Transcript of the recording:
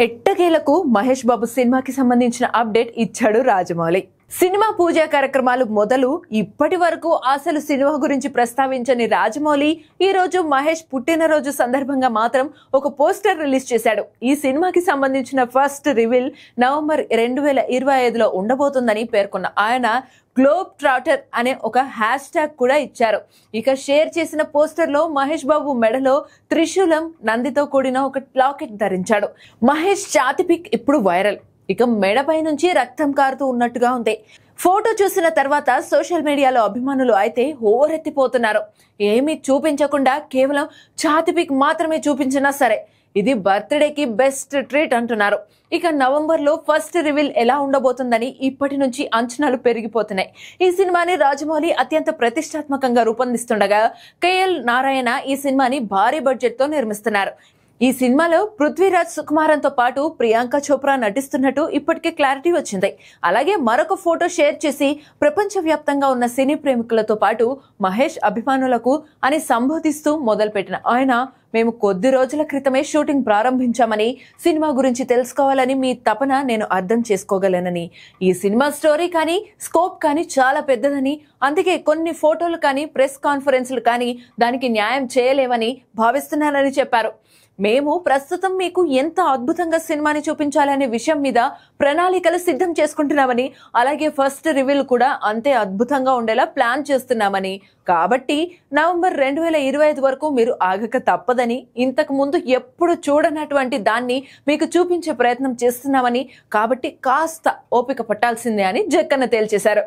ఎట్టకేలకు మహేష్ బాబు సినిమాకి సంబంధించిన అప్డేట్ ఇచ్చాడు రాజమౌళి. సినిమా పూజా కార్యక్రమాలు మొదలు ఇప్పటి వరకు అసలు సినిమా గురించి ప్రస్తావించని రాజమౌళి ఈ రోజు మహేష్ పుట్టినరోజు సందర్భంగా మాత్రం ఒక పోస్టర్ రిలీజ్ చేశాడు. ఈ సినిమాకి సంబంధించిన ఫస్ట్ రివీల్ నవంబర్ 2025లో ఉండబోతుందని పేర్కొన్న ఆయన గ్లోబ్ ట్రాటర్ అనే ఒక హ్యాష్ ట్యాగ్ కూడా ఇచ్చారు. ఇక షేర్ చేసిన పోస్టర్ లో మహేష్ బాబు మెడలో త్రిశూలం నందితో కూడిన ఒక లాకెట్ ధరించాడు. మహేష్ ఛాతీ పిక్ ఇప్పుడు వైరల్. ఇక మెడపై నుంచి రక్తం కారుతూ ఉన్నట్టుగా ఉంది. ఫోటో చూసిన తర్వాత సోషల్ మీడియాలో అభిమానులు అయితే హోరెత్తిపోతున్నారు. ఏమీ చూపించకుండా కేవలం ఛాతీ పిక్ మాత్రమే చూపించినా సరే ఇది బర్త్డేకి బెస్ట్ ట్రీట్ అంటున్నారు. ఇక నవంబర్లో ఫస్ట్ రివీల్ ఎలా ఉండబోతుందని ఇప్పటి నుంచి అంచనాలు పెరిగిపోతున్నాయి. ఈ సినిమాని రాజమౌళి అత్యంత ప్రతిష్టాత్మకంగా రూపొందిస్తుండగా కేఎల్ నారాయణ ఈ సినిమాని భారీ బడ్జెట్ తో నిర్మిస్తున్నారు. ఈ సినిమాలో పృథ్వీరాజ్ సుకుమారన్తో పాటు ప్రియాంక చోప్రా నటిస్తున్నట్టు ఇప్పటికే క్లారిటీ వచ్చింది. అలాగే మరొక ఫోటో షేర్ చేసి ప్రపంచవ్యాప్తంగా ఉన్న సినీ ప్రేమికులతో పాటు మహేష్ అభిమానులకు అని సంబోధిస్తూ మొదలుపెట్టిన ఆయన, మేము కొద్ది రోజుల క్రితమే షూటింగ్ ప్రారంభించామని, సినిమా గురించి తెలుసుకోవాలని మీ తపన నేను అర్థం చేసుకోగలనని, ఈ సినిమా స్టోరీ కానీ స్కోప్ కానీ చాలా పెద్దదని, అందుకే కొన్ని ఫోటోలు కానీ ప్రెస్ కాన్ఫరెన్స్లు కానీ దానికి న్యాయం చేయలేవని భావిస్తున్నానని చెప్పారు. మేము ప్రస్తుతం మీకు ఎంత అద్భుతంగా సినిమాని చూపించాలనే విషయం మీద ప్రణాళికలు సిద్ధం చేసుకుంటున్నామని, అలాగే ఫస్ట్ రివీల్ కూడా అంతే అద్భుతంగా ఉండేలా ప్లాన్ చేస్తున్నామని, కాబట్టి నవంబర్ 2025 వరకు మీరు ఆగక తప్పదని, ఇంతకు ముందు ఎప్పుడు చూడనటువంటి దాన్ని మీకు చూపించే ప్రయత్నం చేస్తున్నామని, కాబట్టి కాస్త ఓపిక పట్టాల్సిందే అని జక్కన్న తేల్చేశారు.